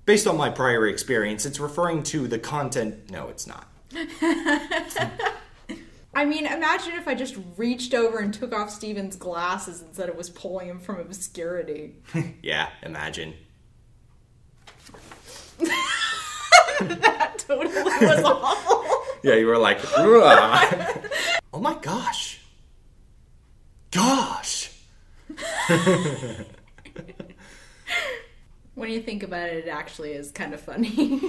Based on my prior experience, it's referring to the content... No, it's not. I mean, imagine if I just reached over and took off Steven's glasses and said it was pulling him from obscurity. Yeah, imagine. That totally was awful. Yeah, you were like, oh my gosh. Gosh. When you think about it, it actually is kind of funny.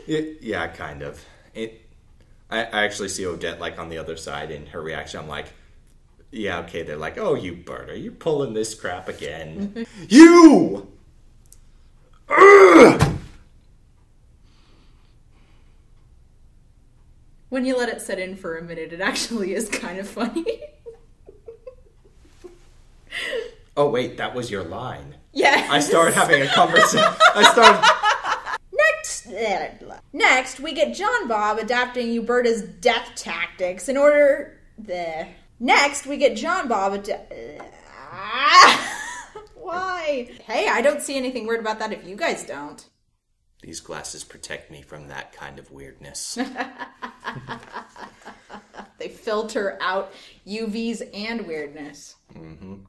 Yeah, kind of. I actually see Odette like on the other side, and her reaction, I'm like, yeah, okay. They're like, oh, you Berta, you're pulling this crap again. You! Ugh! When you let it set in for a minute, it actually is kind of funny. Oh, wait, that was your line. Yeah. I started having a conversation. Next, we get John Bob adapting Uberta's death tactics in order... Next, we get John Bob Why? Hey, I don't see anything weird about that if you guys don't. These glasses protect me from that kind of weirdness. They filter out UVs and weirdness. Mm-hmm.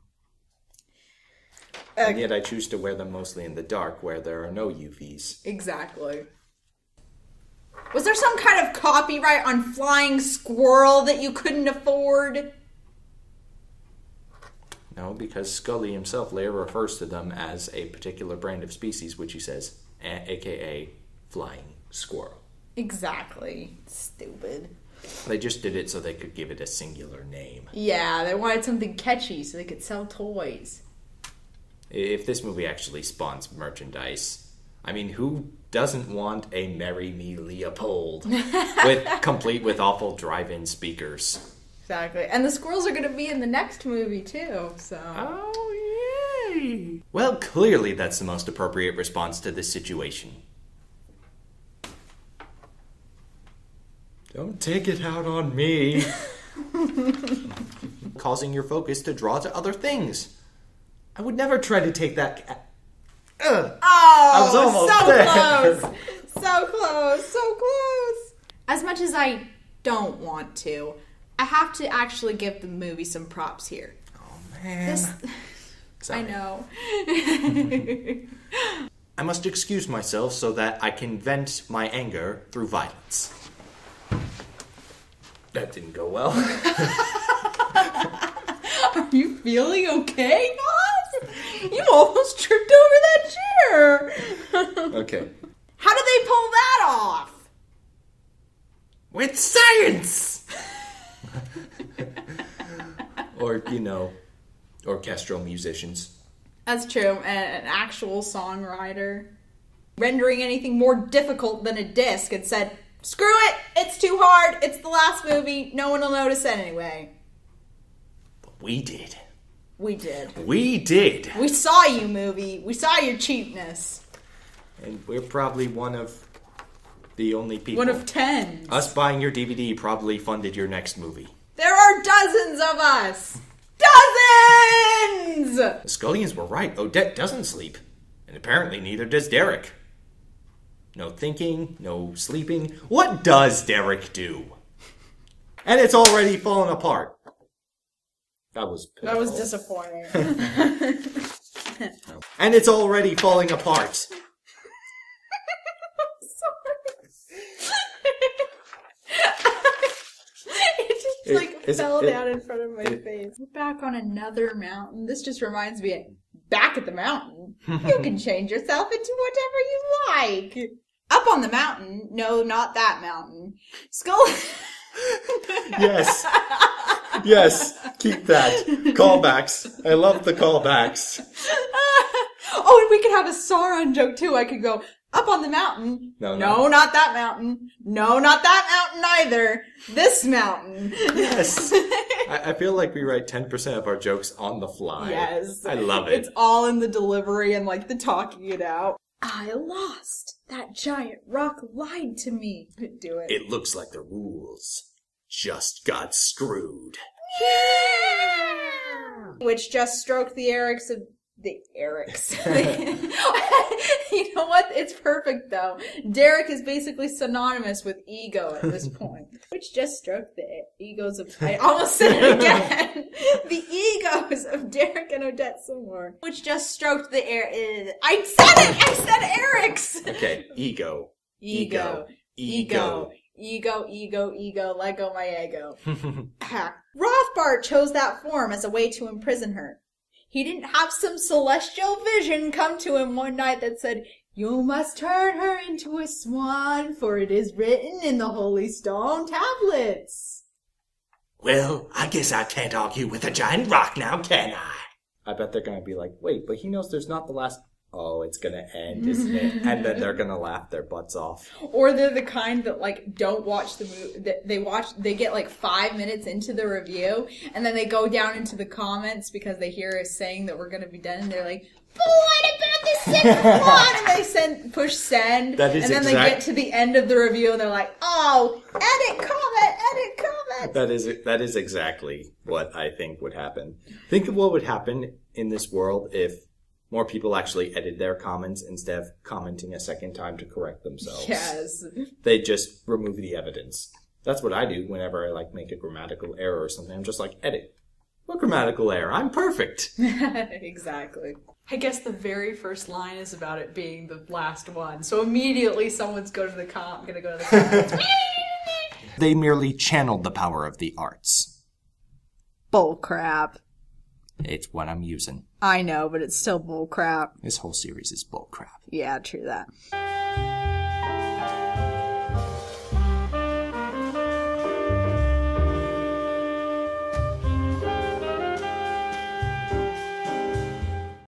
And yet I choose to wear them mostly in the dark where there are no UVs. Exactly. Was there some kind of copyright on flying squirrel that you couldn't afford? No, because Scully himself later refers to them as a particular brand of species, which he says, aka flying squirrel. Exactly. Stupid. They just did it so they could give it a singular name. Yeah, they wanted something catchy so they could sell toys. If this movie actually spawns merchandise, I mean, who doesn't want a Marry Me Leopold complete with awful drive-in speakers? Exactly. And the squirrels are going to be in the next movie, too, so... Oh, yay! Well, clearly that's the most appropriate response to this situation. Don't take it out on me. Causing your focus to draw to other things. I would never try to take that... Oh, I was almost so there. Close. So close, so close. As much as I don't want to, I have to actually give the movie some props here. Oh, man. I know. I must excuse myself so that I can vent my anger through violence. That didn't go well. Are you feeling okay, boss? You almost tripped over that chair. Okay. How did they pull that off? With science! Or, orchestral musicians. That's true. An actual songwriter. Rendering anything more difficult than a disc and said, screw it, it's too hard, it's the last movie, no one will notice it anyway. But we did. We did. We did. We saw you, movie. We saw your cheapness. And we're probably one of the only people. One of 10. Us buying your DVD probably funded your next movie. There are dozens of us. Dozens! The Scullions were right. Odette doesn't sleep. And apparently neither does Derek. No thinking, no sleeping. What does Derek do? And it's already fallen apart. That was pitiful. That was disappointing. And it's already falling apart. It just fell down in front of my face. We're back on another mountain. This just reminds me of back at the mountain. You can change yourself into whatever you like. Up on the mountain. No, not that mountain. Skull. Yes. Yes. Keep that. Callbacks. I love the callbacks. Oh, and we could have a Sauron joke too. I could go, up on the mountain. No, not that mountain. No, not that mountain either. This mountain. Yes. I feel like we write 10% of our jokes on the fly. Yes. I love it. It's all in the delivery and like the talking it out. I lost. That giant rock lied to me. Do it. It looks like the rules just got screwed. Yeah! Which just stroked the The Erics. You know what? It's perfect, though. Derek is basically synonymous with ego at this point. Which just stroked the egos of... I almost said it again. The egos of Derek and Odette some more. Which just stroked the air... I said it! I said Erics! Okay, ego. Ego. Ego. Ego, ego, ego, let go my ego. Rothbart chose that form as a way to imprison her. He didn't have some celestial vision come to him one night that said, "You must turn her into a swan, for it is written in the holy stone tablets." Well, I guess I can't argue with a giant rock now, can I? I bet they're going to be like, wait, but he knows there's not the last... Oh, it's going to end, isn't it? And then they're going to laugh their butts off. Or they're the kind that, like, don't watch the movie. They get, like, 5 minutes into the review, and then they go down into the comments because they hear us saying that we're going to be done, and they're like, "But what about the second one?" And they push send, and then they get to the end of the review, and they're like, "Oh, edit comment." That is exactly what I think would happen. Think of what would happen in this world if more people actually edit their comments instead of commenting a second time to correct themselves. Yes. They just remove the evidence. That's what I do whenever I, like, make a grammatical error or something. I'm just like, edit. What grammatical error? I'm perfect. Exactly. I guess the very first line is about it being the last one. So immediately someone's going to go to the comments. They merely channeled the power of the arts. Bull crap. It's what I'm using. I know, but it's still bull crap. This whole series is bull crap. Yeah, true that.